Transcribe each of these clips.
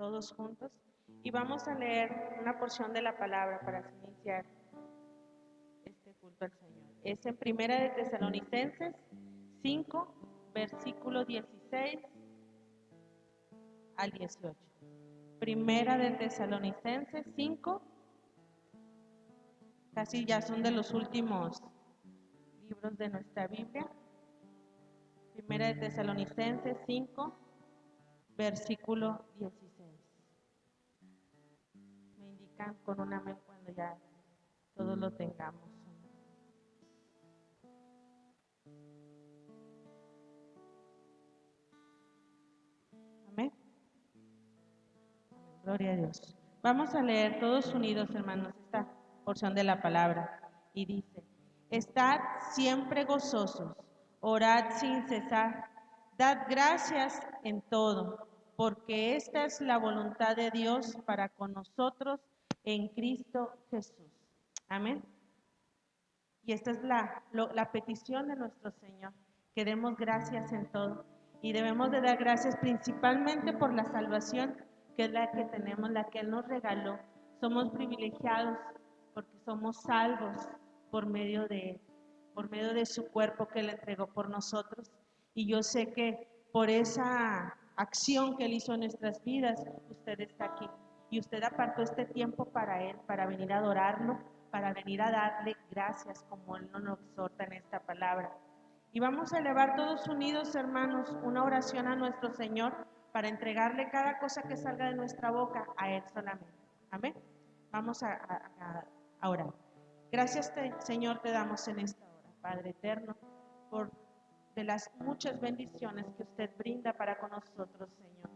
todos juntos y vamos a leer una porción de la palabra para iniciar este culto al Señor. Es en Primera de Tesalonicenses 5, versículo 16 al 18. Primera de Tesalonicenses 5, casi ya son de los últimos libros de nuestra Biblia. Primera de Tesalonicenses 5, versículo 16. Me indican con un amén cuando ya todos lo tengamos. Amén. Gloria a Dios. Vamos a leer todos unidos, hermanos, esta porción de la palabra. Y dice: Estad siempre gozosos, orad sin cesar, dad gracias en todo, porque esta es la voluntad de Dios para con nosotros en Cristo Jesús. Amén. Y esta es la petición de nuestro Señor, que demos gracias en todo. Y debemos de dar gracias principalmente por la salvación, que es la que tenemos, la que Él nos regaló. Somos privilegiados porque somos salvos por medio de Él, por medio de su cuerpo que Él entregó por nosotros. Y yo sé que por esa acción que Él hizo en nuestras vidas, usted está aquí. Y usted apartó este tiempo para Él, para venir a adorarlo, para venir a darle gracias como Él nos exhorta en esta palabra. Y vamos a elevar todos unidos, hermanos, una oración a nuestro Señor para entregarle cada cosa que salga de nuestra boca a Él solamente. Amén. Vamos a orar. Gracias, Señor, te damos en esta hora, Padre eterno, por de las muchas bendiciones que usted brinda para con nosotros, Señor.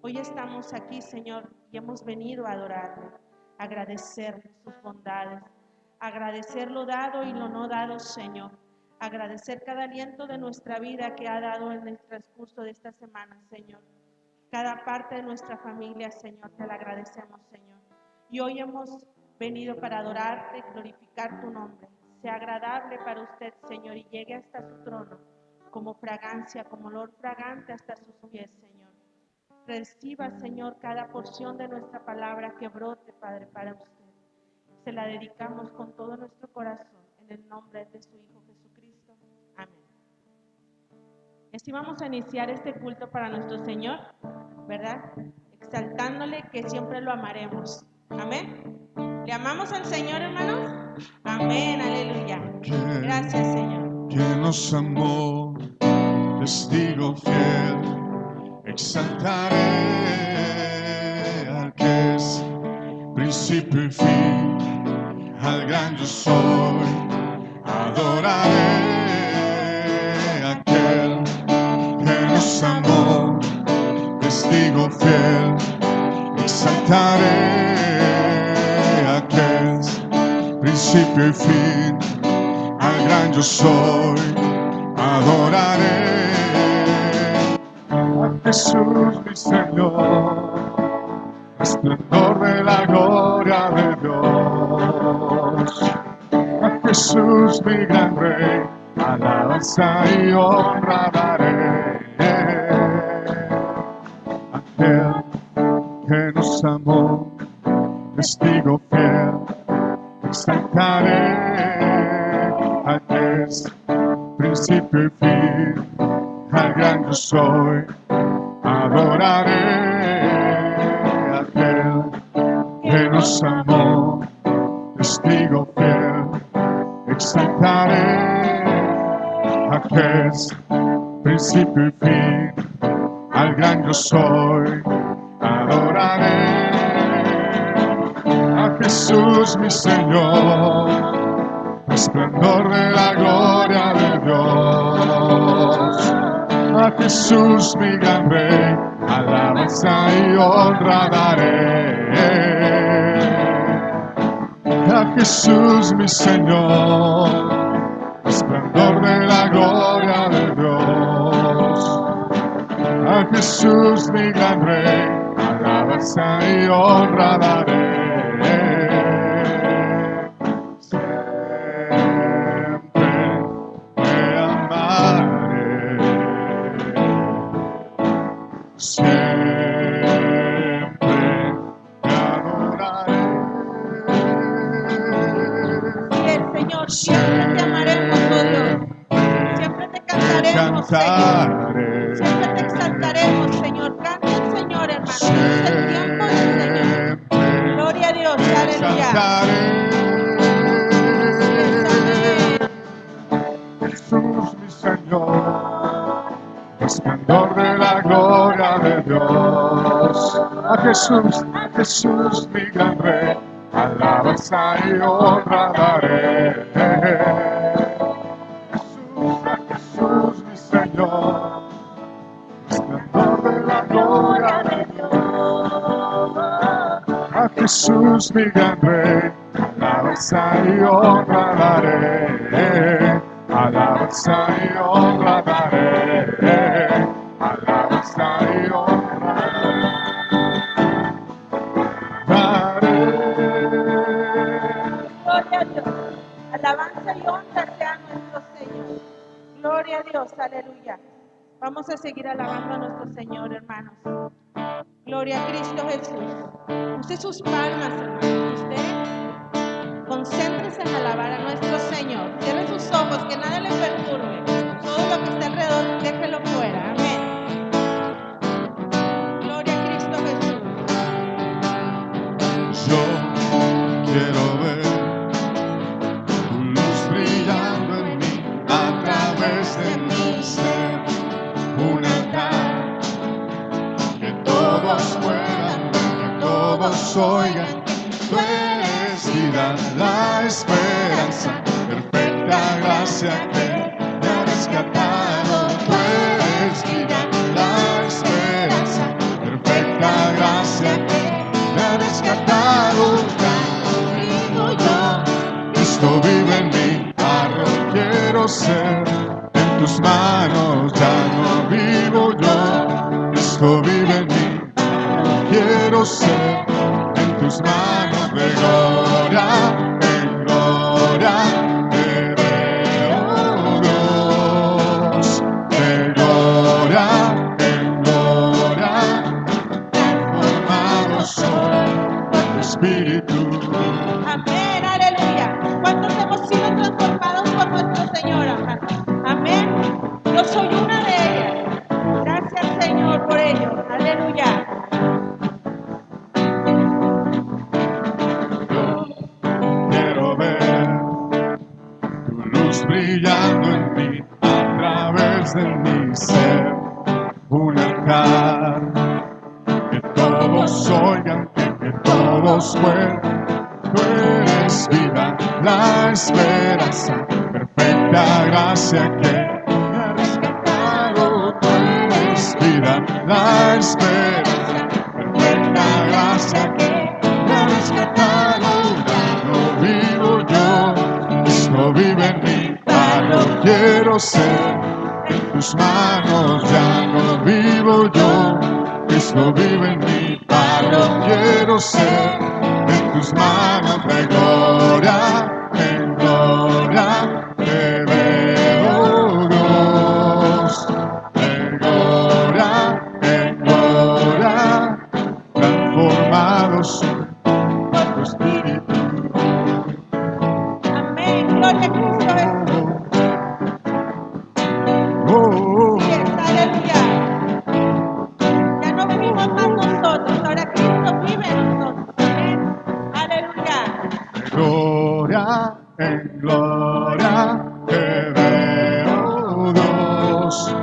Hoy estamos aquí, Señor, y hemos venido a adorarle, a agradecerle sus bondades, agradecer lo dado y lo no dado, Señor. Agradecer cada aliento de nuestra vida que ha dado en el transcurso de esta semana, Señor. Cada parte de nuestra familia, Señor, te la agradecemos, Señor. Y hoy hemos venido para adorarte y glorificar tu nombre. Sea agradable para usted, Señor, y llegue hasta su trono como fragancia, como olor fragante hasta sus pies, Señor. Reciba, Señor, cada porción de nuestra palabra que brote, Padre, para usted. Se la dedicamos con todo nuestro corazón, en el nombre de su Hijo Jesucristo. Amén. Así vamos a iniciar este culto para nuestro Señor, ¿verdad? Exaltándole que siempre lo amaremos. Amén. ¿Le amamos al Señor, hermanos? Amén, aleluya. Gracias, Señor. Que nos amó, testigo fiel, exaltaré al que es principio y fin, al gran yo soy, adoraré a aquel que nos amó, testigo fiel, exaltaré a aquel principio y fin, al gran yo soy, adoraré a Jesús mi Señor, esplendor de la gloria de Dios. A Jesús mi gran Rey, alabanza y honra daré. Aquel que nos amó, testigo fiel, exaltaré al que es principio y fin, al gran yo soy, adoraré a aquel que nos amó, testigo fiel, exaltaré a que es principio y fin, al gran yo soy, adoraré a Jesús mi Señor, esplendor de la gloria de Dios. A Jesús mi gran Rey, alabanza y honra daré. A Jesús mi Señor, esplendor de la gloria de Dios. A Jesús mi gran Rey, alabanza y honra daré. Siempre te amaremos, oh Dios. Siempre te cantaremos, Señor. Siempre te exaltaremos, Señor. Canta el Señor, hermano. Es el tiempo del Señor. Gloria a Dios, aleluya. Jesús, mi Señor, resplandor de la gloria de Dios. A Jesús, mi gran Rey, alabanza y honra daré. Jesús, mi Señor, resplandor de la gloria de Dios. A Jesús, mi gran Rey, alabanza y honra daré. Alabanza y honra daré. Alabanza y honra daré. Gloria a Dios. Alabanza y honra sea nuestro Señor. Gloria a Dios, aleluya. Vamos a seguir alabando a nuestro Señor, hermanos. Gloria a Cristo Jesús. Use sus palmas, hermanos. Usted concéntrese en alabar a nuestro Señor. Cierre sus ojos, que nada le perturbe. Todo lo que está alrededor, déjelo fuera. Amén. Gloria a Cristo Jesús. Yo quiero ver tu luz brillando en mí, a través de mi ser, un altar, que todos puedan ver, que todos oigan, tú eres vida, la esperanza, perfecta gracia que me ha rescatado, tú eres vida, la esperanza, perfecta gracia que me ha rescatado, ya no vivo yo, Cristo vive en mí, barro quiero ser, en tus manos ya no vivo yo, Cristo vive en mí, barro quiero ser, en tus manos de gloria en gloria, te veo Dios, de gloria en gloria, transformado soy por tu Espíritu. Amén, aleluya. ¿Cuántos hemos sido transformados por nuestro Señor, hermano? Amén. Yo soy una de ellas. Gracias, Señor, por ello. Aleluya. Quiero ver tu luz brillando en mí, a través de mi ser, un altar, que todos oigan, que todos puedan, tú eres vida, la esperanza, perfecta gracia que me ha rescatado, tú eres vida, la esperanza, perfecta gracia que me ha rescatado, ya no vivo yo, Cristo vive en mí, barro quiero ser, en tus manos ya no vivo yo, Cristo vive en mí, barro quiero ser, en tus manos de gloria en gloria, te veo Dios, de gloria en gloria, transformados por tu Espíritu. Amén. Gloria a Cristo Jesús. Yes, aleluya. Ya no vivimos más nosotros, ahora Cristo vive en nosotros. Amén. Aleluya. Gloria en gloria, te veo Dios,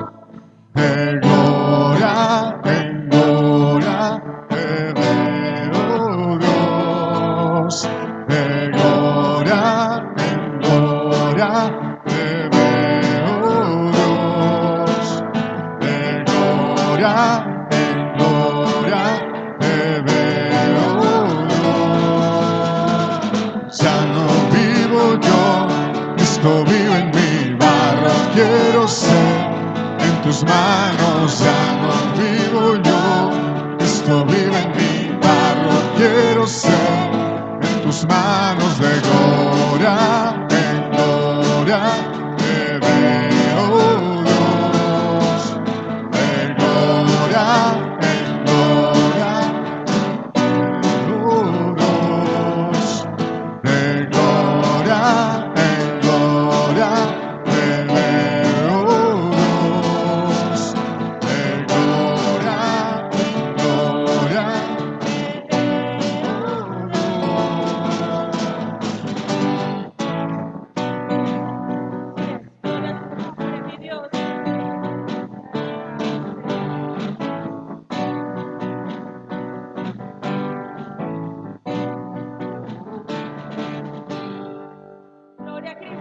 de gloria en gloria, te veo Dios, de gloria en gloria, te veo Dios, de gloria en gloria, te veo Dios. Ya no vivo yo, Cristo vive en mí, barro quiero ser, en tus manos ya no vivo yo, Cristo vive en mí, barro quiero ser, en tus manos de gloria en gloria, te veo Dios, de gloria en gloria, te veo Dios, de gloria en gloria.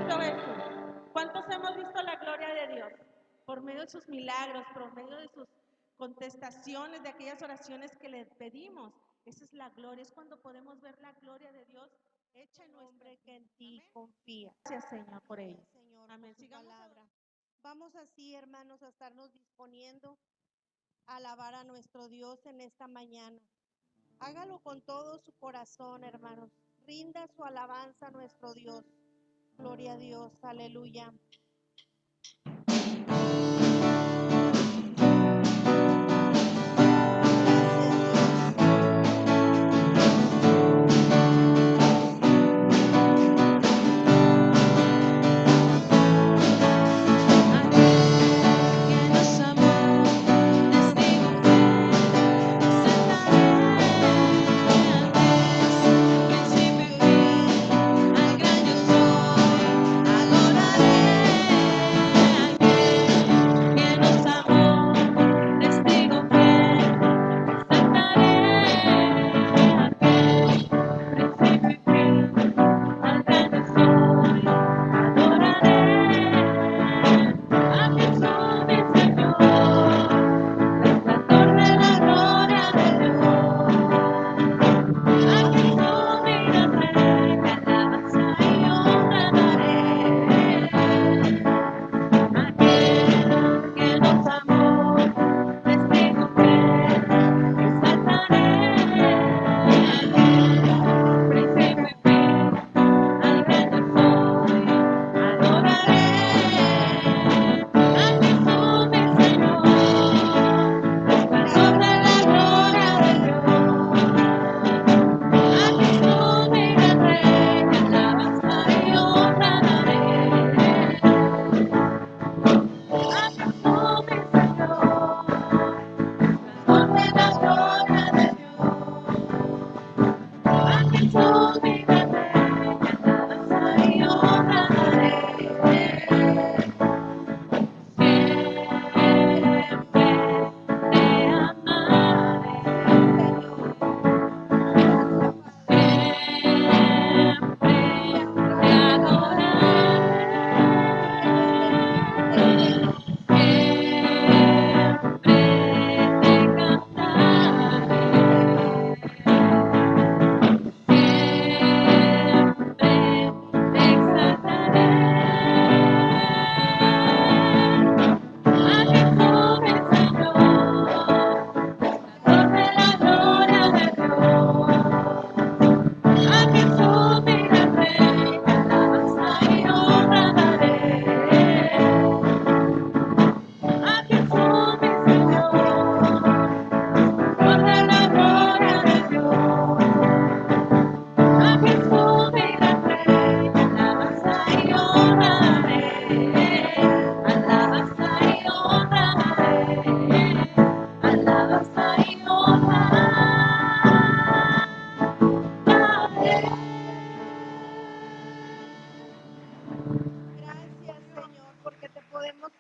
visto eso? ¿Cuántos hemos visto la gloria de Dios? Por medio de sus milagros, por medio de sus contestaciones, de aquellas oraciones que le pedimos. Esa es la gloria, es cuando podemos ver la gloria de Dios hecha en nuestro Hombre que en ti Amén. confía. Gracias, Señor, por ello. Señor, Amén. por tu Sigamos palabra. Vamos así, hermanos, a estarnos disponiendo a alabar a nuestro Dios en esta mañana. Hágalo con todo su corazón, hermanos. Rinda su alabanza a nuestro Dios. Gloria a Dios, aleluya.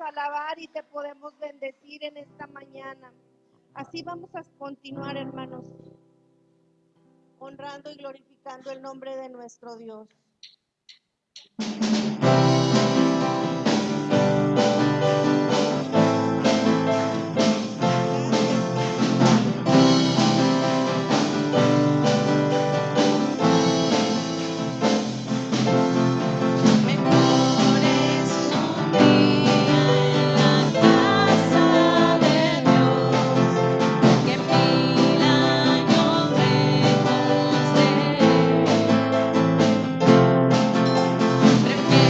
Alabar y te podemos bendecir en esta mañana. Así vamos a continuar, hermanos, honrando y glorificando el nombre de nuestro Dios. Prefiero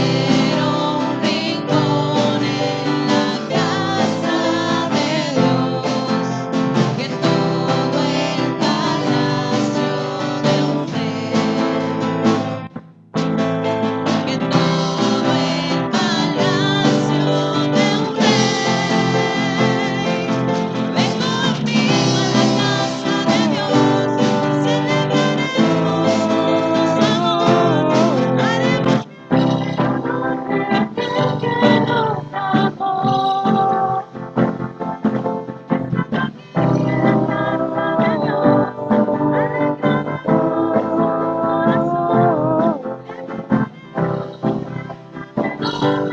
Amén.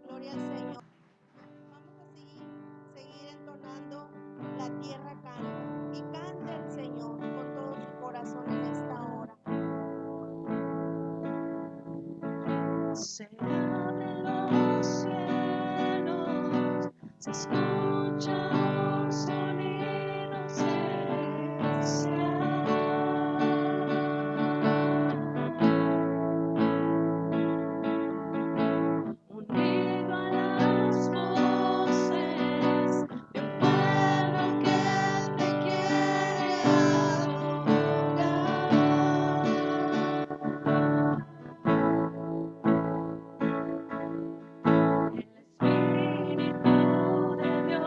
Gloria al Señor. Vamos a seguir entonando La tierra canta. Y cante el Señor con todo su corazón en esta hora. Se abren los cielos, se escucha un sonido celestial. Unido a las voces de un pueblo que te quiere adorar. El Espíritu de Dios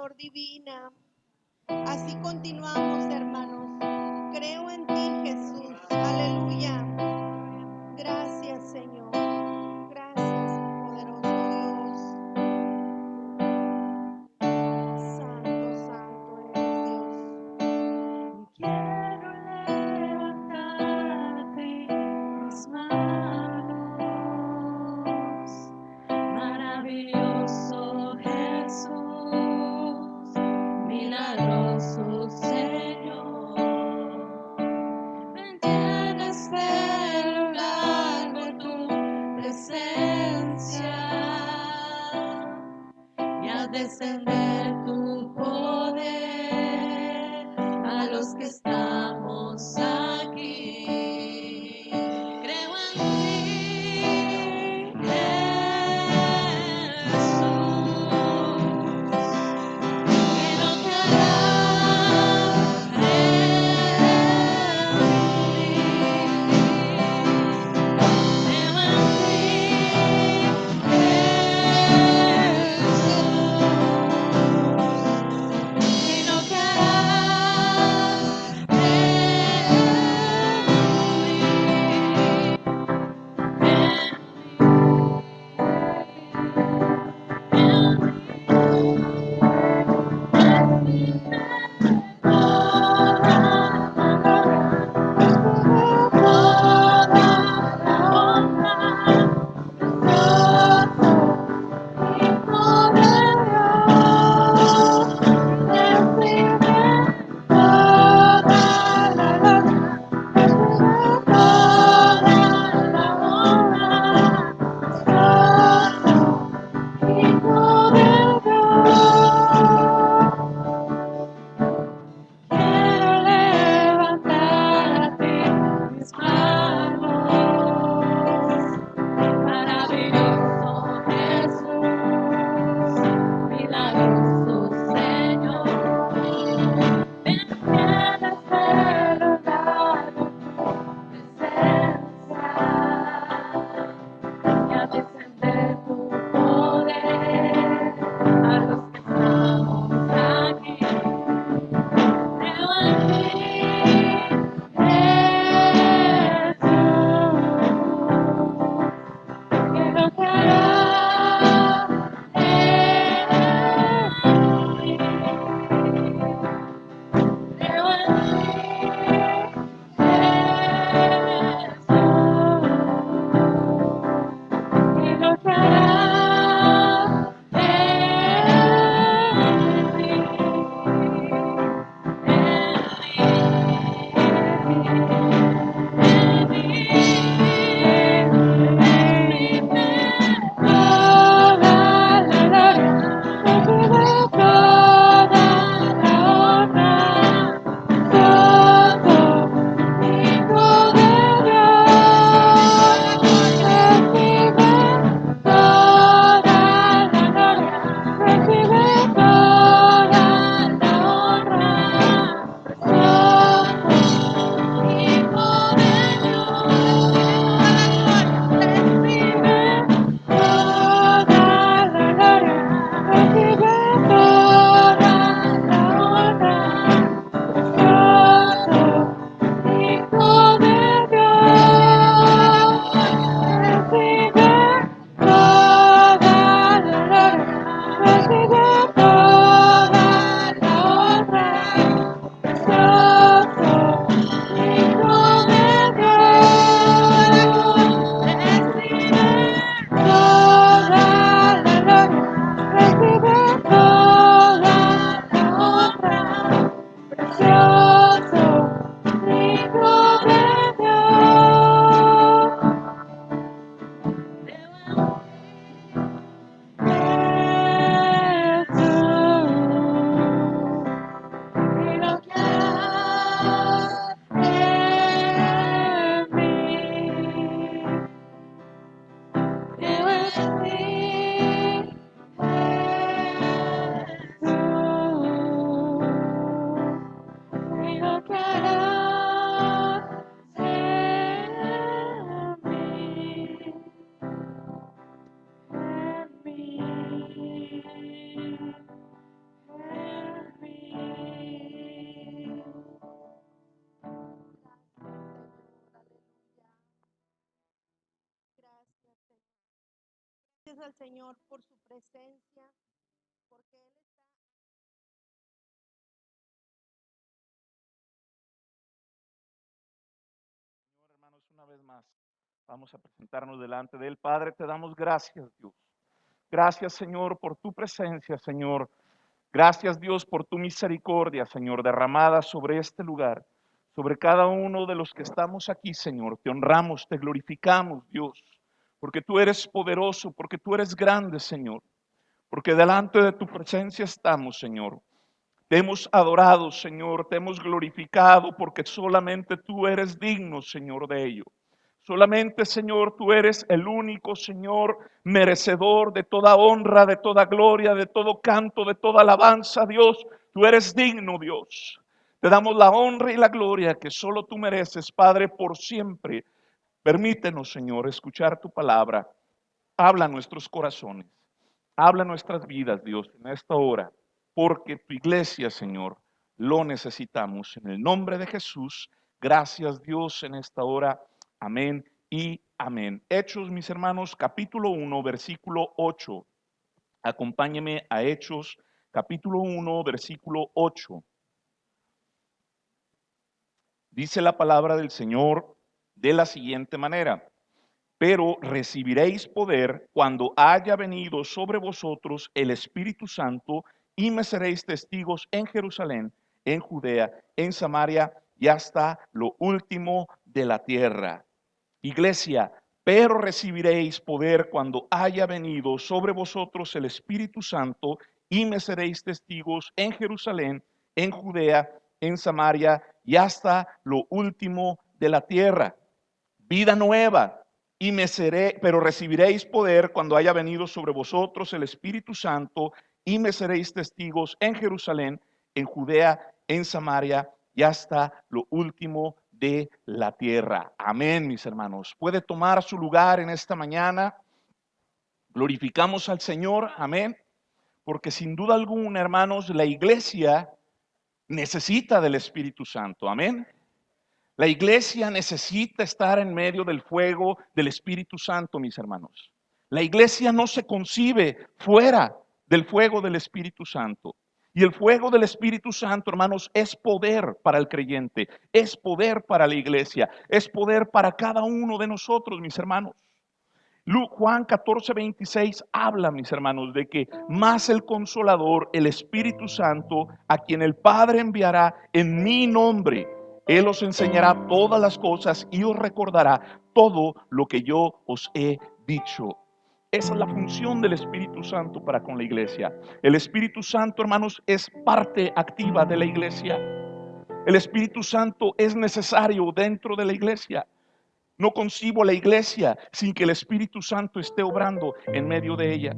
flor divina. Así continuamos, hermanos. Creo en ti, Jesús. Aleluya. Gracias, Señor. Gracias, poderoso Dios. Santo, santo eres Dios. Quiero levantarte mis manos, maravilloso Jesús, milagroso Señor. Ven, llena este lugar con tu presencia y haz descender tu poder a los que estamos aquí. Creo en ti, Jesús, y lo que harás en mí. Creo en ti, Jesús. gracias al Señor por su presencia, porque Él está. Señor, hermanos, una vez más vamos a presentarnos delante de Él. Padre, te damos gracias, Dios. Gracias, Señor, por tu presencia, Señor. Gracias, Dios, por tu misericordia, Señor, derramada sobre este lugar, sobre cada uno de los que estamos aquí, Señor. Te honramos, te glorificamos, Dios, porque tú eres poderoso, porque tú eres grande, Señor, porque delante de tu presencia estamos, Señor. Te hemos adorado, Señor, te hemos glorificado, porque solamente tú eres digno, Señor, de ello. Solamente, Señor, tú eres el único, Señor, merecedor de toda honra, de toda gloria, de todo canto, de toda alabanza, Dios. Tú eres digno, Dios. Te damos la honra y la gloria que solo tú mereces, Padre, por siempre. Permítenos, Señor, escuchar tu palabra. Habla a nuestros corazones. Habla a nuestras vidas, Dios, en esta hora. Porque tu iglesia, Señor, lo necesitamos. En el nombre de Jesús, gracias, Dios, en esta hora. Amén y amén. Hechos, mis hermanos, capítulo 1, versículo 8. Acompáñeme a Hechos, capítulo 1, versículo 8. Dice la palabra del Señor de la siguiente manera: pero recibiréis poder cuando haya venido sobre vosotros el Espíritu Santo, y me seréis testigos en Jerusalén, en Judea, en Samaria y hasta lo último de la tierra. Iglesia, pero recibiréis poder cuando haya venido sobre vosotros el Espíritu Santo, y me seréis testigos en Jerusalén, en Judea, en Samaria y hasta lo último de la tierra. Vida nueva. Pero recibiréis poder cuando haya venido sobre vosotros el Espíritu Santo, y me seréis testigos en Jerusalén, en Judea, en Samaria y hasta lo último de la tierra. Amén, mis hermanos. Puede tomar su lugar en esta mañana. Glorificamos al Señor, amén, porque sin duda alguna, hermanos, la iglesia necesita del Espíritu Santo, amén. La iglesia necesita estar en medio del fuego del Espíritu Santo, mis hermanos. La iglesia no se concibe fuera del fuego del Espíritu Santo. Y el fuego del Espíritu Santo, hermanos, es poder para el creyente, es poder para la iglesia, es poder para cada uno de nosotros, mis hermanos. Juan 14:26 habla, mis hermanos, de que más el Consolador, el Espíritu Santo, a quien el Padre enviará en mi nombre, Él os enseñará todas las cosas y os recordará todo lo que yo os he dicho. Esa es la función del Espíritu Santo para con la iglesia. El Espíritu Santo, hermanos, es parte activa de la iglesia. El Espíritu Santo es necesario dentro de la iglesia. No concibo la iglesia sin que el Espíritu Santo esté obrando en medio de ella.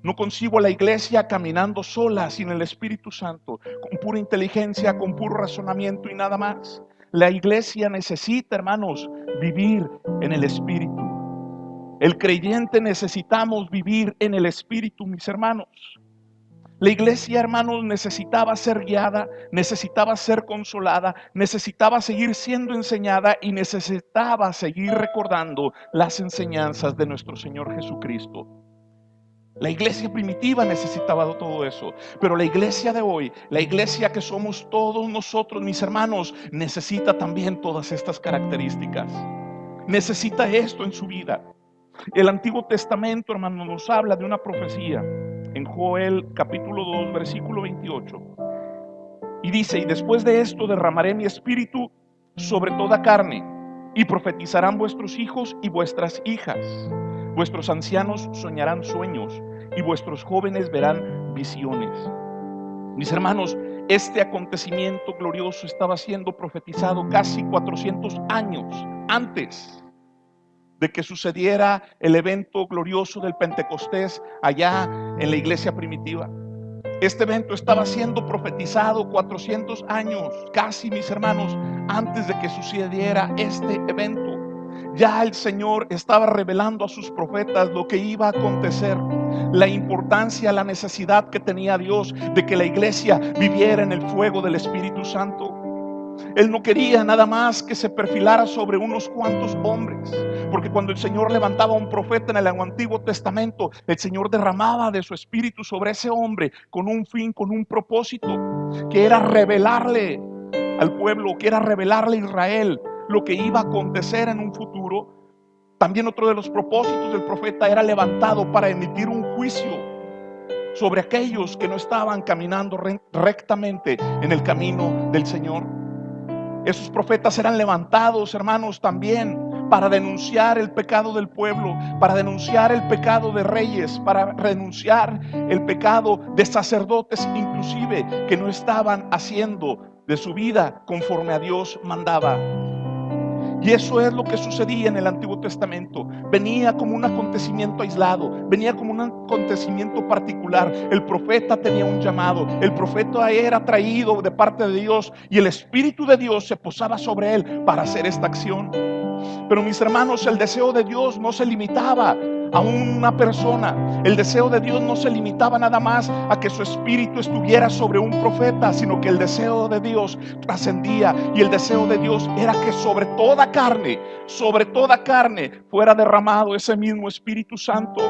No concibo la iglesia caminando sola sin el Espíritu Santo, con pura inteligencia, con puro razonamiento y nada más. La iglesia necesita, hermanos, vivir en el Espíritu. El creyente necesitamos vivir en el Espíritu, mis hermanos. La iglesia, hermanos, necesitaba ser guiada, necesitaba ser consolada, necesitaba seguir siendo enseñada y necesitaba seguir recordando las enseñanzas de nuestro Señor Jesucristo. La iglesia primitiva necesitaba todo eso, pero la iglesia de hoy, la iglesia que somos todos nosotros, mis hermanos, necesita también todas estas características. Necesita esto en su vida. El Antiguo Testamento, hermanos, nos habla de una profecía en Joel capítulo 2, versículo 28. Y dice: y después de esto derramaré mi espíritu sobre toda carne, y profetizarán vuestros hijos y vuestras hijas. Vuestros ancianos soñarán sueños, y vuestros jóvenes verán visiones. Mis hermanos, este acontecimiento glorioso estaba siendo profetizado casi 400 años antes de que sucediera el evento glorioso del Pentecostés allá en la iglesia primitiva. Este evento estaba siendo profetizado 400 años, casi, mis hermanos, antes de que sucediera este evento. Ya el Señor estaba revelando a sus profetas lo que iba a acontecer, la importancia, la necesidad que tenía Dios de que la iglesia viviera en el fuego del Espíritu Santo. Él no quería nada más que se perfilara sobre unos cuantos hombres, porque cuando el Señor levantaba a un profeta en el Antiguo Testamento, el Señor derramaba de su espíritu sobre ese hombre con un fin, con un propósito, que era revelarle al pueblo, que era revelarle a Israel lo que iba a acontecer en un futuro. También otro de los propósitos del profeta era levantado para emitir un juicio sobre aquellos que no estaban caminando rectamente en el camino del Señor. Esos profetas eran levantados, hermanos, también para denunciar el pecado del pueblo, para denunciar el pecado de reyes, para denunciar el pecado de sacerdotes inclusive, que no estaban haciendo de su vida conforme a Dios mandaba. Y eso es lo que sucedía en el Antiguo Testamento. Venía como un acontecimiento aislado, venía como un acontecimiento particular. El profeta tenía un llamado, el profeta era traído de parte de Dios y el Espíritu de Dios se posaba sobre él para hacer esta acción. Pero mis hermanos, el deseo de Dios no se limitaba a una persona. El deseo de Dios no se limitaba nada más a que su espíritu estuviera sobre un profeta, sino que el deseo de Dios trascendía, y el deseo de Dios era que sobre toda carne fuera derramado ese mismo Espíritu Santo.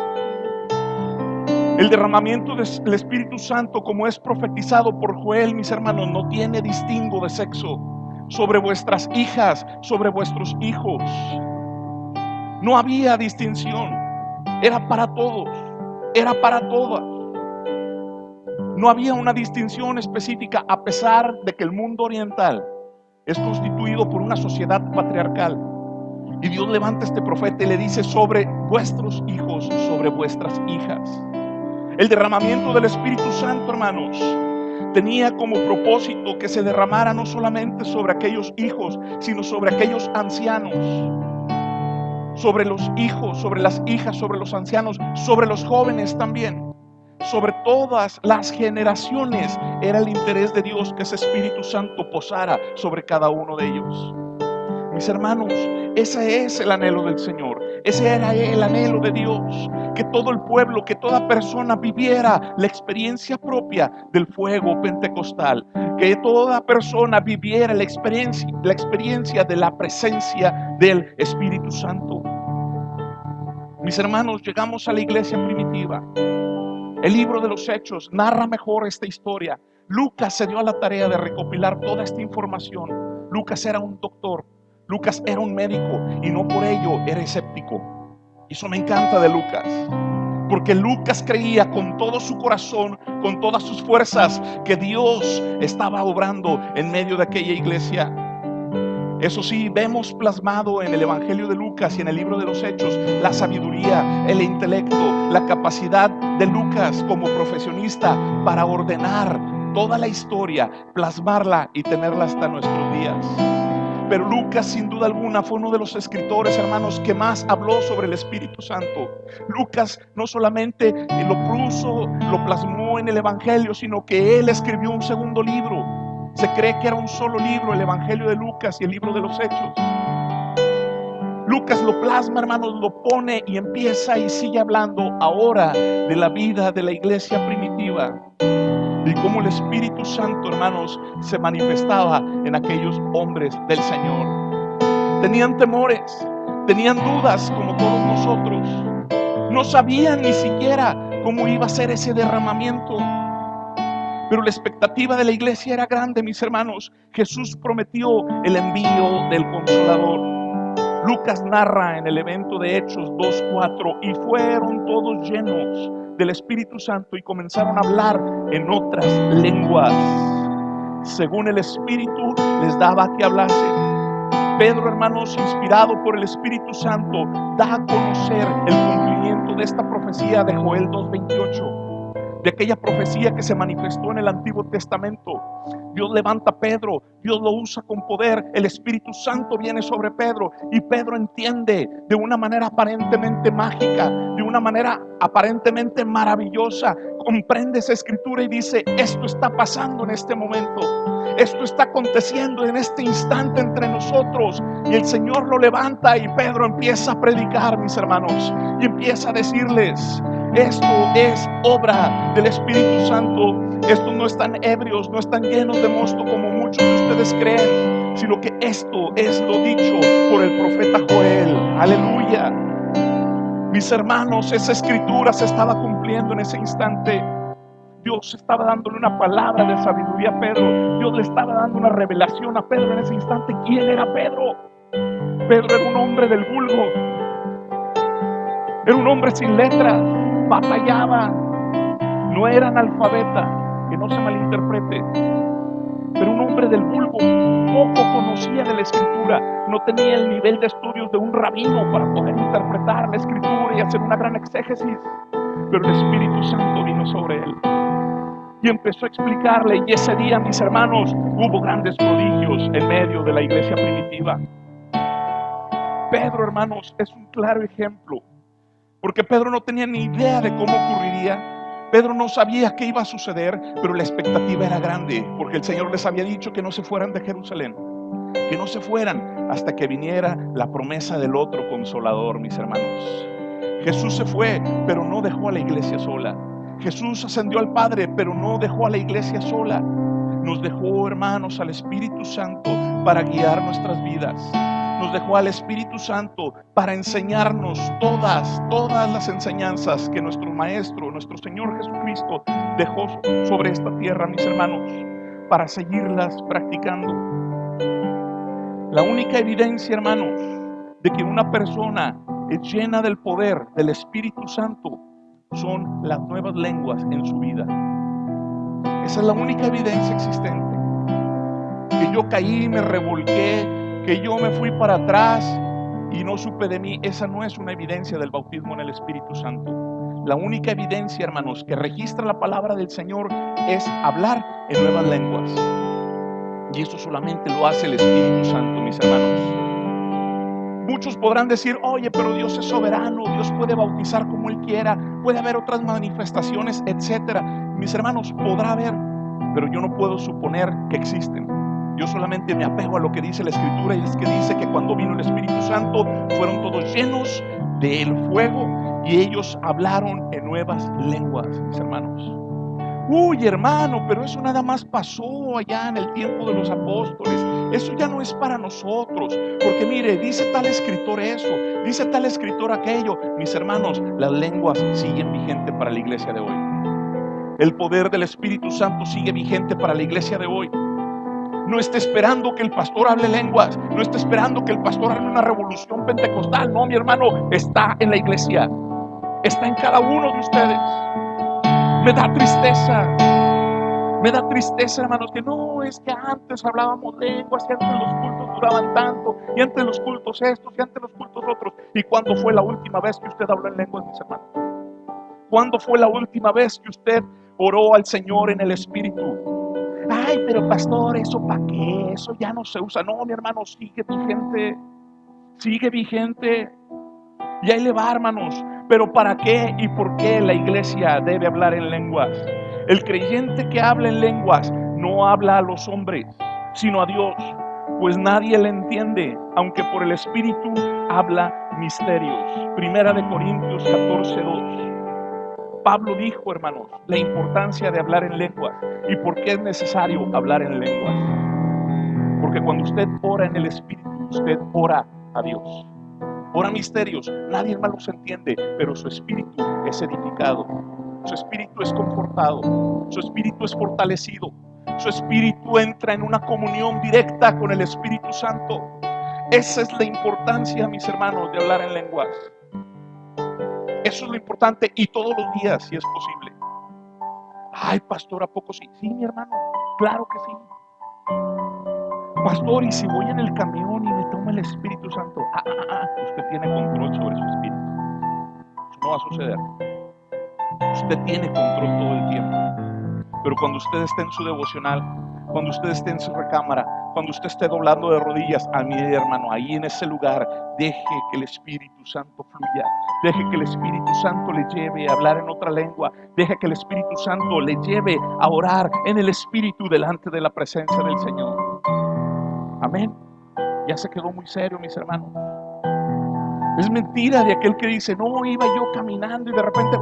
El derramamiento del Espíritu Santo, como es profetizado por Joel, mis hermanos, no tiene distingo de sexo. Sobre vuestras hijas, sobre vuestros hijos, no había distinción. Era para todos, era para todas. No había una distinción específica, a pesar de que el mundo oriental es constituido por una sociedad patriarcal. Y Dios levanta a este profeta y le dice: sobre vuestros hijos, sobre vuestras hijas. El derramamiento del Espíritu Santo, hermanos, tenía como propósito que se derramara no solamente sobre aquellos hijos, sino sobre aquellos ancianos, sobre los hijos, sobre las hijas, sobre los ancianos, sobre los jóvenes también, sobre todas las generaciones. Era el interés de Dios que ese Espíritu Santo posara sobre cada uno de ellos. Mis hermanos, ese es el anhelo del Señor, ese era el anhelo de Dios, que todo el pueblo, que toda persona viviera la experiencia propia del fuego pentecostal, que toda persona viviera la experiencia de la presencia del Espíritu Santo. Mis hermanos, llegamos a la iglesia primitiva. El libro de los Hechos narra mejor esta historia. Lucas se dio a la tarea de recopilar toda esta información. Lucas era un doctor, Lucas era un médico, y no por ello era escéptico. Eso me encanta de Lucas, porque Lucas creía con todo su corazón, con todas sus fuerzas, que Dios estaba obrando en medio de aquella iglesia. Eso sí, vemos plasmado en el Evangelio de Lucas y en el libro de los Hechos la sabiduría, el intelecto, la capacidad de Lucas como profesionista para ordenar toda la historia, plasmarla y tenerla hasta nuestros días. Pero Lucas, sin duda alguna, fue uno de los escritores, hermanos, que más habló sobre el Espíritu Santo. Lucas no solamente lo puso, lo plasmó en el Evangelio, sino que él escribió un segundo libro. Se cree que era un solo libro, el Evangelio de Lucas y el libro de los Hechos. Lucas lo plasma, hermanos, lo pone y empieza y sigue hablando ahora de la vida de la iglesia primitiva, y cómo el Espíritu Santo, hermanos, se manifestaba en aquellos hombres del Señor. Tenían temores, tenían dudas como todos nosotros. No sabían ni siquiera cómo iba a ser ese derramamiento. Pero la expectativa de la iglesia era grande, mis hermanos. Jesús prometió el envío del Consolador. Lucas narra en el evento de Hechos 2:4: y fueron todos llenos del Espíritu Santo y comenzaron a hablar en otras lenguas, según el Espíritu les daba que hablasen. Pedro, hermanos, inspirado por el Espíritu Santo, da a conocer el cumplimiento de esta profecía de Joel 2:28, de aquella profecía que se manifestó en el Antiguo Testamento. Dios levanta a Pedro, Dios lo usa con poder, el Espíritu Santo viene sobre Pedro, y Pedro entiende de una manera aparentemente mágica, de una manera aparentemente maravillosa, comprende esa escritura y dice: esto está pasando en este momento, esto está aconteciendo en este instante entre nosotros. Y el Señor lo levanta y Pedro empieza a predicar, mis hermanos, y empieza a decirles: Esto es obra del Espíritu Santo. Estos no están ebrios, no están llenos de mosto como muchos de ustedes creen, sino que esto es lo dicho por el profeta Joel. Aleluya. Mis hermanos, esa escritura se estaba cumpliendo en ese instante. Dios estaba dándole una palabra de sabiduría a Pedro. Dios le estaba dando una revelación a Pedro en ese instante. ¿Quién era Pedro? Pedro era un hombre del vulgo. Era un hombre sin letras. Batallaba. No era analfabeta, que no se malinterprete. Pero un hombre del vulgo. Poco conocía de la escritura. No tenía el nivel de estudios de un rabino para poder interpretar la escritura y hacer una gran exégesis. Pero el Espíritu Santo vino sobre él y empezó a explicarle. Y ese día, mis hermanos, hubo grandes prodigios en medio de la iglesia primitiva. Pedro, hermanos, es un claro ejemplo, porque Pedro no tenía ni idea de cómo ocurriría. Pedro no sabía qué iba a suceder, pero la expectativa era grande, porque el Señor les había dicho que no se fueran de Jerusalén, que no se fueran hasta que viniera la promesa del otro consolador, mis hermanos. Jesús se fue, pero no dejó a la iglesia sola. Jesús ascendió al Padre, pero no dejó a la iglesia sola. Nos dejó, hermanos, al Espíritu Santo para guiar nuestras vidas. Nos dejó al Espíritu Santo para enseñarnos todas las enseñanzas que nuestro Maestro, nuestro Señor Jesucristo dejó sobre esta tierra, mis hermanos, para seguirlas practicando. La única evidencia, hermanos, de que una persona es llena del poder del Espíritu Santo son las nuevas lenguas en su vida. Esa es la única evidencia existente. Que yo caí, me revolqué, que yo me fui para atrás y no supe de mí, esa no es una evidencia del bautismo en el Espíritu Santo. La única evidencia, hermanos, que registra la palabra del Señor es hablar en nuevas lenguas. Y eso solamente lo hace el Espíritu Santo, mis hermanos. Muchos podrán decir, oye, pero Dios es soberano, Dios puede bautizar como Él quiera, puede haber otras manifestaciones, etcétera. Mis hermanos, podrá haber, pero yo no puedo suponer que existen. Yo solamente me apego a lo que dice la Escritura, y es que dice que cuando vino el Espíritu Santo fueron todos llenos del fuego y ellos hablaron en nuevas lenguas, mis hermanos. Uy, hermano, pero eso nada más pasó allá en el tiempo de los apóstoles. Eso ya no es para nosotros, porque mire, dice tal escritor eso, dice tal escritor aquello. Mis hermanos, las lenguas siguen vigentes para la iglesia de hoy. El poder del Espíritu Santo sigue vigente para la iglesia de hoy. No esté esperando que el pastor hable lenguas, no esté esperando que el pastor haga una revolución pentecostal. No, mi hermano, está en la iglesia, está en cada uno de ustedes. Me da tristeza, hermanos, que no, es que antes hablábamos lenguas, y antes los cultos duraban tanto, y antes los cultos estos, y antes los cultos otros. ¿Y cuándo fue la última vez que usted habló en lenguas, mis hermanos? ¿Cuándo fue la última vez que usted oró al Señor en el Espíritu? Ay, pero pastor, ¿eso para qué? Eso ya no se usa. No, mi hermano, sigue vigente. Y ahí le va, hermanos. Pero ¿para qué y por qué la iglesia debe hablar en lenguas? El creyente que habla en lenguas no habla a los hombres, sino a Dios, pues nadie le entiende, aunque por el Espíritu habla misterios. Primera de Corintios 14:2. Pablo dijo, hermanos, la importancia de hablar en lenguas. ¿Y por qué es necesario hablar en lenguas? Porque cuando usted ora en el Espíritu, usted ora a Dios. Ora misterios, nadie más los entiende, pero su espíritu es edificado, su espíritu es confortado, su espíritu es fortalecido, su espíritu entra en una comunión directa con el Espíritu Santo. Esa es la importancia, mis hermanos, de hablar en lenguas. Eso es lo importante, y todos los días, si es posible. Ay, pastor, ¿a poco sí? Sí, mi hermano, claro que sí. Pastor, ¿y si voy en el camión y me toma el Espíritu Santo? Usted tiene control sobre su espíritu. Eso no va a suceder. Usted tiene control todo el tiempo. Pero cuando usted esté en su devocional, cuando usted esté en su recámara, cuando usted esté doblando de rodillas, a mi hermano, ahí en ese lugar, deje que el Espíritu Santo fluya. Deje que el Espíritu Santo le lleve a hablar en otra lengua. Deje que el Espíritu Santo le lleve a orar en el Espíritu delante de la presencia del Señor. Amén. Ya se quedó muy serio, mis hermanos. Es mentira de aquel que dice, no, iba yo caminando y de repente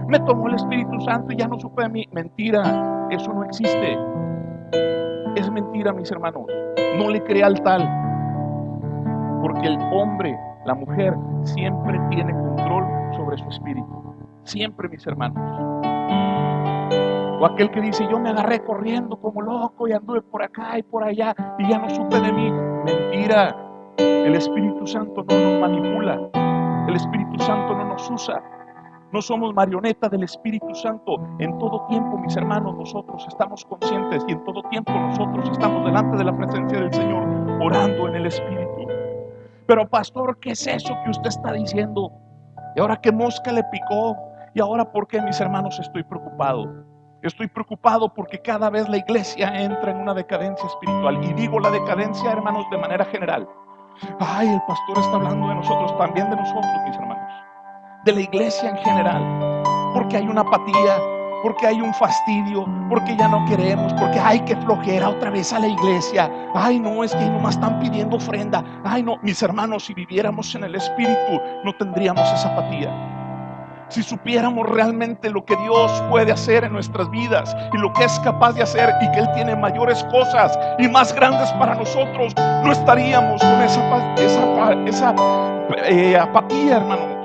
me tomó el Espíritu Santo y ya no supe de mí. Mentira, eso no existe. Es mentira, mis hermanos. No le crea al tal, porque el hombre, la mujer, siempre tiene control sobre su espíritu. Siempre, mis hermanos. O aquel que dice, yo me agarré corriendo como loco y anduve por acá y por allá y ya no supe de mí. Mentira. El Espíritu Santo no nos manipula. El Espíritu Santo no nos usa. No somos marionetas del Espíritu Santo. En todo tiempo, mis hermanos, nosotros estamos conscientes y en todo tiempo nosotros estamos delante de la presencia del Señor, orando en el Espíritu. Pero pastor, ¿qué es eso que usted está diciendo? ¿Y ahora qué mosca le picó? ¿Y ahora por qué, mis hermanos, estoy preocupado? Estoy preocupado porque cada vez la iglesia entra en una decadencia espiritual. Y digo la decadencia, hermanos, de manera general. Ay, el pastor está hablando de nosotros, también de nosotros, mis hermanos. De la iglesia en general. Porque hay una apatía, porque hay un fastidio, porque ya no queremos, porque ay, qué flojera otra vez a la iglesia. Ay, no, es que nomás están pidiendo ofrenda. Ay, no, mis hermanos, si viviéramos en el Espíritu, no tendríamos esa apatía. Si supiéramos realmente lo que Dios puede hacer en nuestras vidas y lo que es capaz de hacer y que Él tiene mayores cosas y más grandes para nosotros, no estaríamos con esa apatía, hermanos.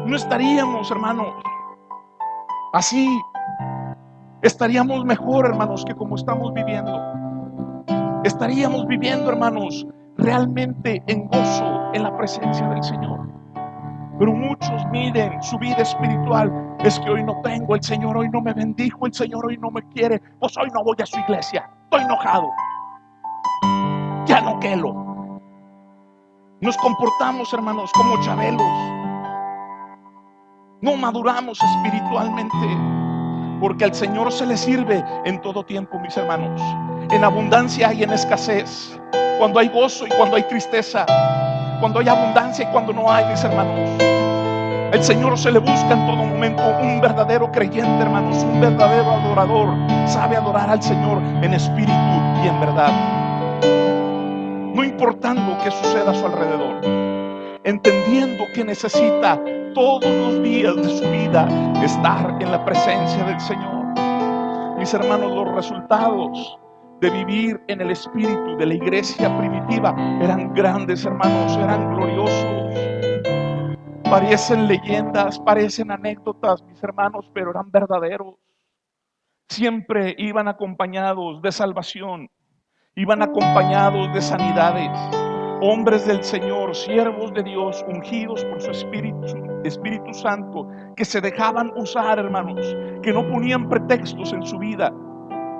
No estaríamos, hermanos, así. Estaríamos mejor, hermanos, que como estamos viviendo. Estaríamos viviendo, hermanos, realmente en gozo en la presencia del Señor. Pero muchos miden su vida espiritual. Es que hoy no tengo, el Señor hoy no me bendijo, el Señor hoy no me quiere, pues hoy no voy a su iglesia, estoy enojado, ya no quelo. Nos comportamos, hermanos, como chabelos. No maduramos espiritualmente, porque al Señor se le sirve en todo tiempo, mis hermanos. En abundancia y en escasez, cuando hay gozo y cuando hay tristeza, cuando hay abundancia y cuando no hay, mis hermanos. El Señor se le busca en todo momento. Un verdadero creyente, hermanos, un verdadero adorador, sabe adorar al Señor en espíritu y en verdad, no importando qué suceda a su alrededor, entendiendo que necesita todos los días de su vida estar en la presencia del Señor. Mis hermanos, los resultados de vivir en el espíritu de la iglesia primitiva eran grandes, hermanos, eran gloriosos. Parecen leyendas, parecen anécdotas, mis hermanos, pero eran verdaderos. Siempre iban acompañados de salvación, iban acompañados de sanidades. Hombres del Señor, siervos de Dios, ungidos por su Espíritu Santo, que se dejaban usar, hermanos, que no ponían pretextos en su vida,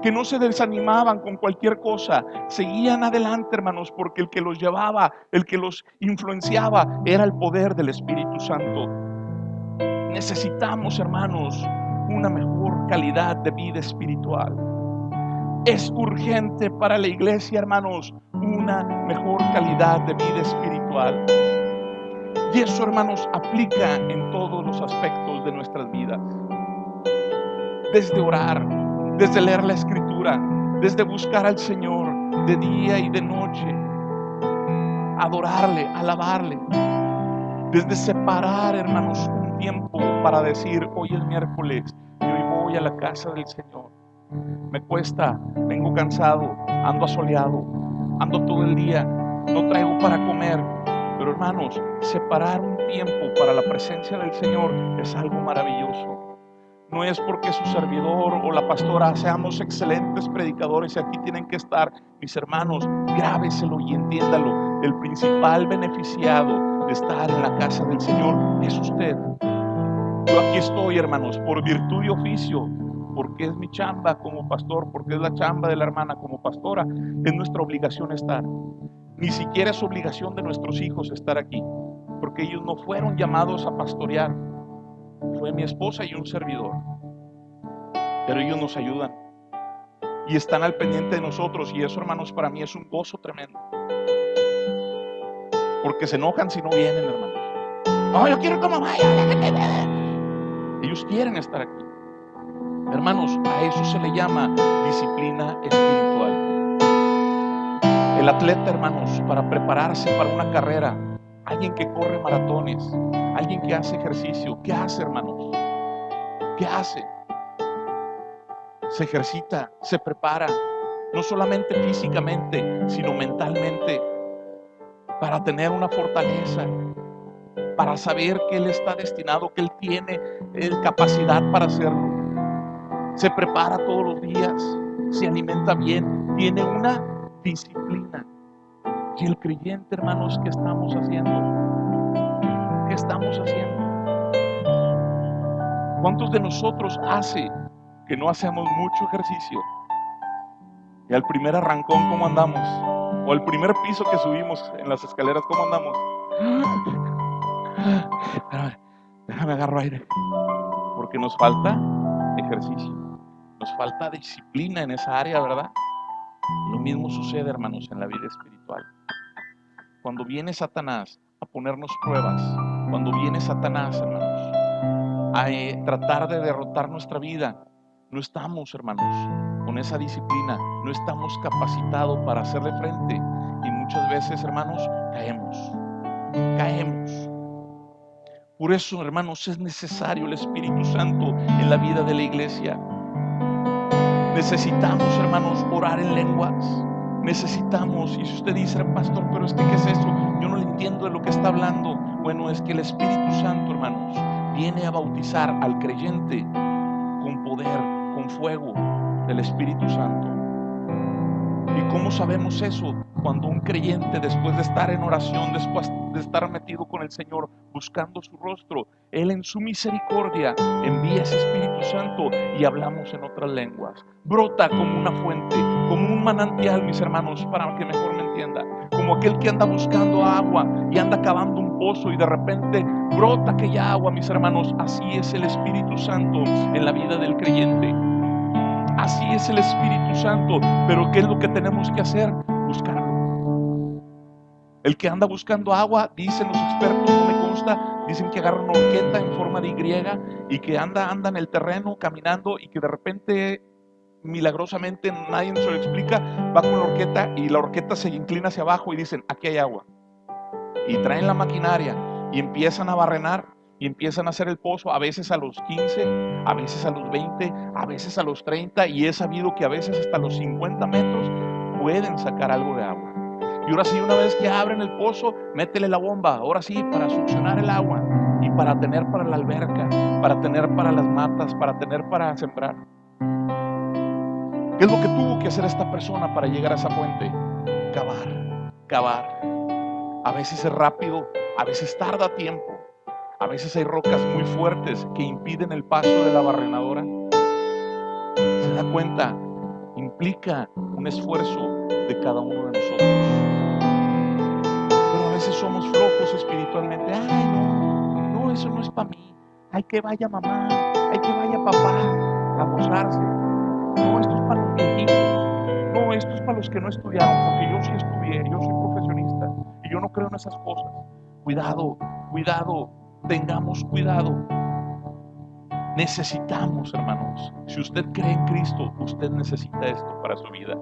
que no se desanimaban con cualquier cosa, seguían adelante, hermanos, porque el que los llevaba, el que los influenciaba, era el poder del Espíritu Santo. Necesitamos, hermanos, una mejor calidad de vida espiritual. Es urgente para la iglesia, hermanos, una mejor calidad de vida espiritual. Y eso, hermanos, aplica en todos los aspectos de nuestras vidas. Desde orar, desde leer la Escritura, desde buscar al Señor de día y de noche, adorarle, alabarle, desde separar, hermanos, un tiempo para decir, hoy es miércoles y hoy voy a la casa del Señor. Me cuesta, vengo cansado, ando asoleado, ando todo el día, no traigo para comer. Pero hermanos, separar un tiempo para la presencia del Señor es algo maravilloso. No es porque su servidor o la pastora seamos excelentes predicadores y aquí tienen que estar. Mis hermanos, grábeselo y entiéndalo. El principal beneficiado de estar en la casa del Señor es usted. Yo aquí estoy, hermanos, por virtud y oficio, porque es mi chamba como pastor, porque es la chamba de la hermana como pastora. Es nuestra obligación estar. Ni siquiera es obligación de nuestros hijos estar aquí, porque ellos no fueron llamados a pastorear. Fue mi esposa y un servidor, pero ellos nos ayudan y están al pendiente de nosotros, y eso, hermanos, para mí es un gozo tremendo, porque se enojan si no vienen, hermanos. No, yo quiero que mamá vaya. Ellos quieren estar aquí. Hermanos, a eso se le llama disciplina espiritual. El atleta, hermanos, para prepararse para una carrera, alguien que corre maratones, alguien que hace ejercicio. ¿Qué hace, hermanos? ¿Qué hace? Se ejercita, se prepara, no solamente físicamente, sino mentalmente, para tener una fortaleza, para saber que Él está destinado, que Él tiene capacidad para hacerlo. Se prepara todos los días, se alimenta bien, tiene una disciplina. Y el creyente, hermanos, ¿qué estamos haciendo? ¿Qué estamos haciendo? ¿Cuántos de nosotros hace que no hacemos mucho ejercicio? Y al primer arrancón, ¿cómo andamos? O al primer piso que subimos en las escaleras, ¿cómo andamos? Déjame agarro aire. Porque nos falta ejercicio. Nos falta disciplina en esa área, ¿verdad? Lo mismo sucede, hermanos, en la vida espiritual. Cuando viene Satanás a ponernos pruebas, cuando viene Satanás, hermanos, a tratar de derrotar nuestra vida, no estamos, hermanos, con esa disciplina, no estamos capacitados para hacerle frente. Y muchas veces, hermanos, caemos. Por eso, hermanos, es necesario el Espíritu Santo en la vida de la iglesia. Necesitamos, hermanos, orar en lenguas. Necesitamos, y si usted dice, pastor, pero ¿qué es eso? Yo no le entiendo de lo que está hablando. Bueno, es que el Espíritu Santo, hermanos, viene a bautizar al creyente con poder, con fuego del Espíritu Santo. ¿Y cómo sabemos eso? Cuando un creyente, después de estar en oración, después de estar metido con el Señor, buscando su rostro, Él en su misericordia envía ese Espíritu Santo y hablamos en otras lenguas. Brota como una fuente, como un manantial, mis hermanos, para que mejor me entienda. Como aquel que anda buscando agua y anda cavando un pozo y de repente brota aquella agua, mis hermanos. Así es el Espíritu Santo en la vida del creyente. Así es el Espíritu Santo. Pero ¿qué es lo que tenemos que hacer? Buscarlo. El que anda buscando agua, dicen los expertos, no me consta, dicen que agarra una horqueta en forma de Y y que anda en el terreno caminando y que de repente, milagrosamente, nadie se lo explica, va con la horqueta y la horqueta se inclina hacia abajo y dicen, aquí hay agua. Y traen la maquinaria y empiezan a barrenar y empiezan a hacer el pozo, a veces a los 15, a veces a los 20, a veces a los 30, y he sabido que a veces hasta los 50 metros pueden sacar algo de agua. Y ahora sí, una vez que abren el pozo, métele la bomba, ahora sí, para succionar el agua y para tener para la alberca, para tener para las matas, para tener para sembrar. ¿Qué es lo que tuvo que hacer esta persona para llegar a esa fuente? Cavar. A veces es rápido, a veces tarda tiempo, a veces hay rocas muy fuertes que impiden el paso de la barrenadora. ¿Se da cuenta? Implica un esfuerzo de cada uno de nosotros. Pero a veces somos flojos espiritualmente. Ay, no, eso no es para mí. Hay que vaya mamá, hay que vaya papá a gozarse. No, esto es para los viejitos. No, esto es para los que no estudiaron, porque yo sí estudié, yo soy profesionista y yo no creo en esas cosas. Cuidado, tengamos cuidado. Necesitamos, hermanos, si usted cree en Cristo, usted necesita esto para su vida.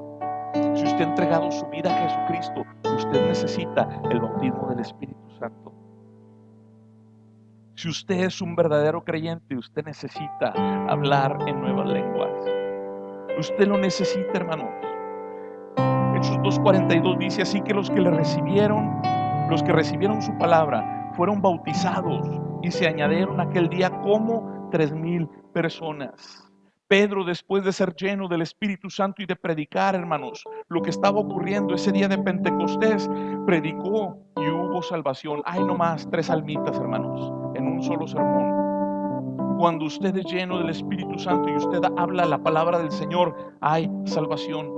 Si usted ha entregado su vida a Jesucristo, usted necesita el bautismo del Espíritu Santo. Si usted es un verdadero creyente, usted necesita hablar en nuevas lenguas. Usted lo necesita, hermanos. Hechos 2:42 dice así que los que recibieron su palabra, fueron bautizados y se añadieron aquel día como 3,000 personas. Pedro, después de ser lleno del Espíritu Santo y de predicar, hermanos, lo que estaba ocurriendo ese día de Pentecostés, predicó y hubo salvación. Hay nomás 3 almitas, hermanos, en un solo sermón. Cuando usted es lleno del Espíritu Santo y usted habla la palabra del Señor, hay salvación.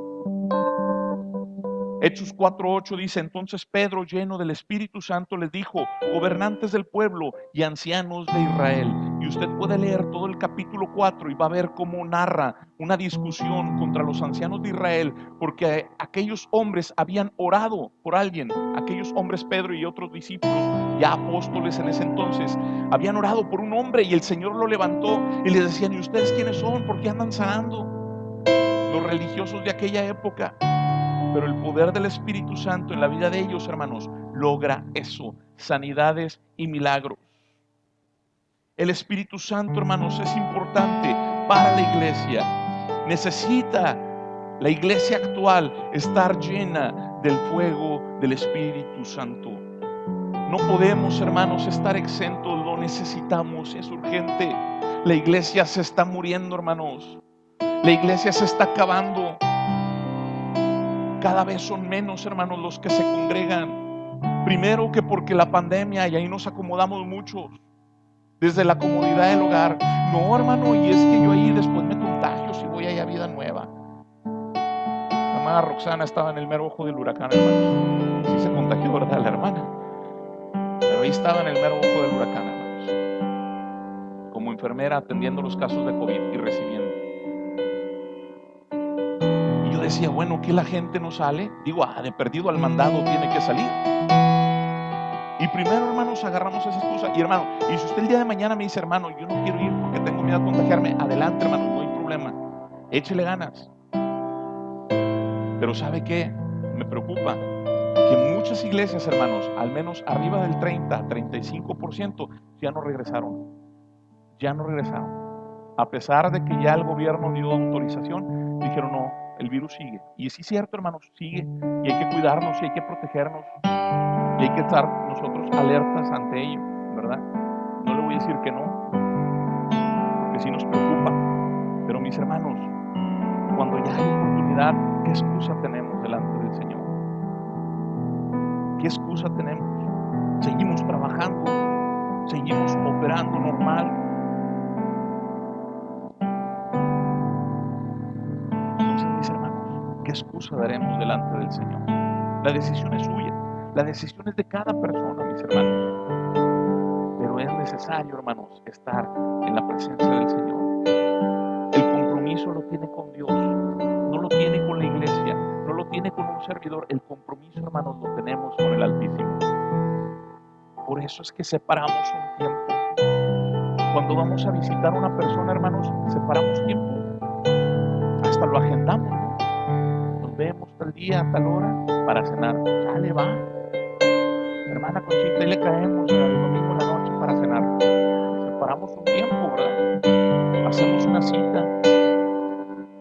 Hechos 4:8 dice, entonces Pedro, lleno del Espíritu Santo, les dijo, gobernantes del pueblo y ancianos de Israel. Y usted puede leer todo el capítulo 4 y va a ver cómo narra una discusión contra los ancianos de Israel, porque aquellos hombres habían orado por alguien, aquellos hombres, Pedro y otros discípulos, ya apóstoles en ese entonces, habían orado por un hombre y el Señor lo levantó y les decían, ¿y ustedes quiénes son? ¿Por qué andan sanando? Los religiosos de aquella época. Pero el poder del Espíritu Santo en la vida de ellos, hermanos, logra eso, sanidades y milagros. El Espíritu Santo, hermanos, es importante para la iglesia. Necesita la iglesia actual estar llena del fuego del Espíritu Santo. No podemos, hermanos, estar exentos, lo necesitamos, es urgente. La iglesia se está muriendo, hermanos. La iglesia se está acabando. Cada vez son menos, hermanos, los que se congregan. Primero que porque la pandemia, y ahí nos acomodamos muchos, desde la comodidad del hogar. No, hermano, y es que yo ahí después me contagio si voy allá a Vida Nueva. La hermana Roxana estaba en el mero ojo del huracán, hermanos. Sí se contagió, ¿verdad? La hermana. Pero ahí estaba en el mero ojo del huracán, hermanos, como enfermera atendiendo los casos de COVID y recibiendo. Y yo decía, bueno, ¿qué la gente no sale? Digo, de perdido al mandado tiene que salir. Y primero, hermanos, agarramos esa excusa. Y hermano, y si usted el día de mañana me dice, hermano, yo no quiero ir porque tengo miedo a contagiarme, adelante, hermano, no hay problema. Échele ganas. Pero ¿sabe qué? Me preocupa que muchas iglesias, hermanos, al menos arriba del 30-35%, ya no regresaron. Ya no regresaron. A pesar de que ya el gobierno dio autorización, dijeron no, el virus sigue. Y sí es cierto, hermanos, sigue. Y hay que cuidarnos y hay que protegernos. Y hay que estar nosotros alertas ante ello, ¿verdad? No le voy a decir que no, porque sí nos preocupa. Pero mis hermanos, cuando ya hay oportunidad, ¿qué excusa tenemos delante del Señor? ¿Qué excusa tenemos? Seguimos trabajando, seguimos operando normal. Entonces, mis hermanos, ¿qué excusa daremos delante del Señor? La decisión es suya. La decisión es de cada persona, mis hermanos. Pero es necesario, hermanos, estar en la presencia del Señor. El compromiso lo tiene con Dios, no lo tiene con la iglesia, no lo tiene con un servidor. El compromiso, hermanos, lo tenemos con el Altísimo. Por eso es que separamos un tiempo. Cuando vamos a visitar a una persona, hermanos, separamos tiempo. Hasta lo agendamos, ¿no? Nos vemos tal día, tal hora para cenar. Sale, va. Hermana Conchita, y le caemos el domingo en la noche para cenar. Separamos un tiempo, ¿verdad? Hacemos una cita.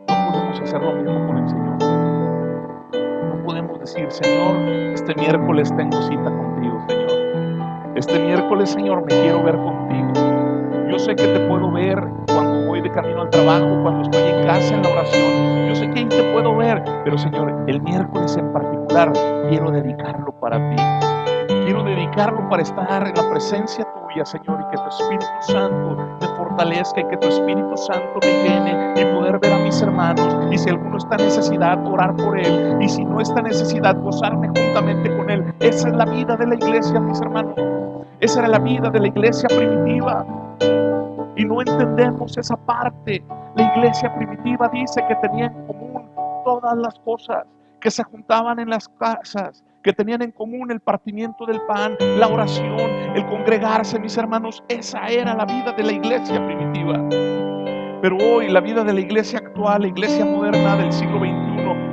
No podemos hacer lo mismo con el Señor. No podemos decir, Señor, este miércoles tengo cita contigo, Señor. Este miércoles, Señor, me quiero ver contigo. Yo sé que te puedo ver cuando voy de camino al trabajo, cuando estoy en casa en la oración. Yo sé que ahí te puedo ver, pero Señor, el miércoles en particular quiero dedicarlo para ti. Quiero dedicarlo para estar en la presencia tuya, Señor, y que tu Espíritu Santo me fortalezca y que tu Espíritu Santo me llene y poder ver a mis hermanos. Y si alguno está en necesidad, orar por él. Y si no está en necesidad, gozarme juntamente con él. Esa es la vida de la iglesia, mis hermanos. Esa era la vida de la iglesia primitiva. Y no entendemos esa parte. La iglesia primitiva dice que tenía en común todas las cosas, que se juntaban en las casas, que tenían en común el partimiento del pan, la oración, el congregarse, mis hermanos. Esa era la vida de la iglesia primitiva. Pero hoy la vida de la iglesia actual, la iglesia moderna del siglo XXI,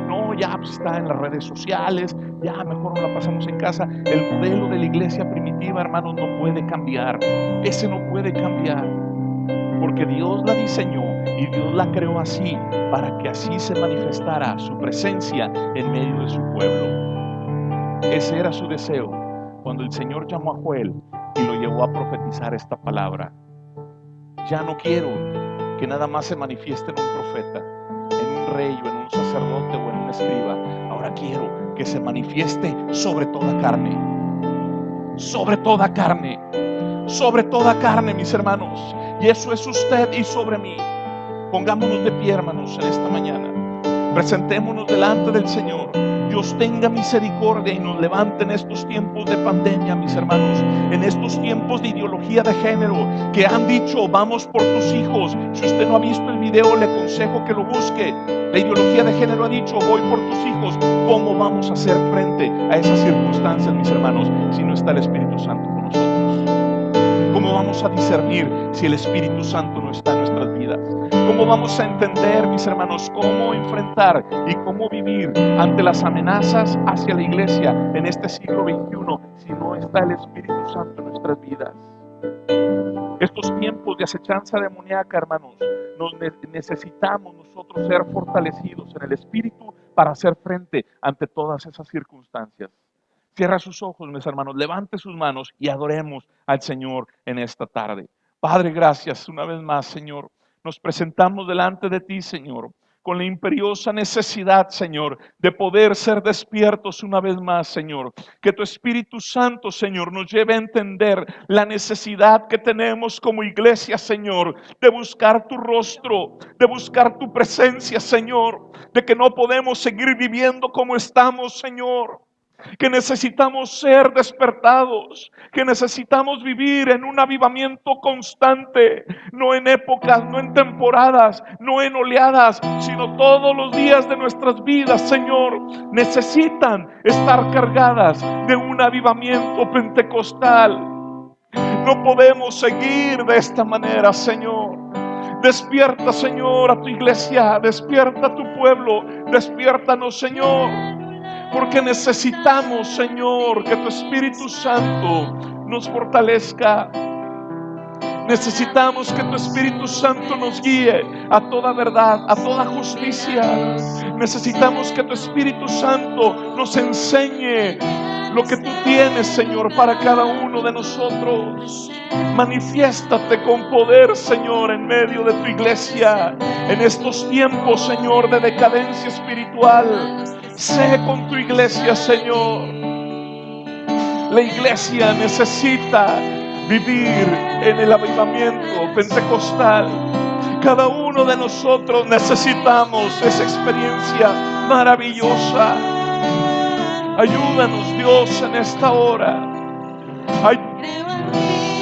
no, ya está en las redes sociales, ya mejor no la pasamos en casa. El modelo de la iglesia primitiva, hermanos, no puede cambiar. Ese no puede cambiar, porque Dios la diseñó y Dios la creó así, para que así se manifestara su presencia en medio de su pueblo. Ese era su deseo cuando el Señor llamó a Joel y lo llevó a profetizar esta palabra. Ya no quiero que nada más se manifieste en un profeta, en un rey o en un sacerdote o en un escriba. Ahora quiero que se manifieste sobre toda carne. Sobre toda carne. Sobre toda carne, mis hermanos. Y eso es usted y sobre mí. Pongámonos de pie, hermanos, en esta mañana. Presentémonos delante del Señor. Dios tenga misericordia y nos levante en estos tiempos de pandemia, mis hermanos, en estos tiempos de ideología de género, que han dicho, vamos por tus hijos. Si usted no ha visto el video, le aconsejo que lo busque. La ideología de género ha dicho, voy por tus hijos. ¿Cómo vamos a hacer frente a esas circunstancias, mis hermanos, si no está el Espíritu Santo con nosotros? ¿Cómo vamos a discernir si el Espíritu Santo no está en nuestras vidas? ¿Cómo vamos a entender, mis hermanos, cómo enfrentar y cómo vivir ante las amenazas hacia la iglesia en este siglo XXI si no está el Espíritu Santo en nuestras vidas? Estos tiempos de acechanza demoníaca, hermanos, necesitamos nosotros ser fortalecidos en el Espíritu para hacer frente ante todas esas circunstancias. Cierra sus ojos, mis hermanos, levante sus manos y adoremos al Señor en esta tarde. Padre, gracias una vez más, Señor. Nos presentamos delante de ti, Señor, con la imperiosa necesidad, Señor, de poder ser despiertos una vez más, Señor. Que tu Espíritu Santo, Señor, nos lleve a entender la necesidad que tenemos como iglesia, Señor, de buscar tu rostro, de buscar tu presencia, Señor, de que no podemos seguir viviendo como estamos, Señor. Que necesitamos ser despertados, que necesitamos vivir en un avivamiento constante, no en épocas, no en temporadas, no en oleadas, sino todos los días de nuestras vidas, Señor, necesitan estar cargadas de un avivamiento pentecostal. No podemos seguir de esta manera, Señor. Despierta, Señor, a tu iglesia, despierta a tu pueblo, despiértanos, Señor. Porque necesitamos, Señor, que tu Espíritu Santo nos fortalezca. Necesitamos que tu Espíritu Santo nos guíe a toda verdad, a toda justicia. Necesitamos que tu Espíritu Santo nos enseñe lo que tú tienes, Señor, para cada uno de nosotros. Manifiéstate con poder, Señor, en medio de tu iglesia, en estos tiempos, Señor, de decadencia espiritual. Sé con tu iglesia, Señor. La iglesia necesita vivir en el avivamiento pentecostal. Cada uno de nosotros necesitamos esa experiencia maravillosa. Ayúdanos, Dios, en esta hora. Creo en ti.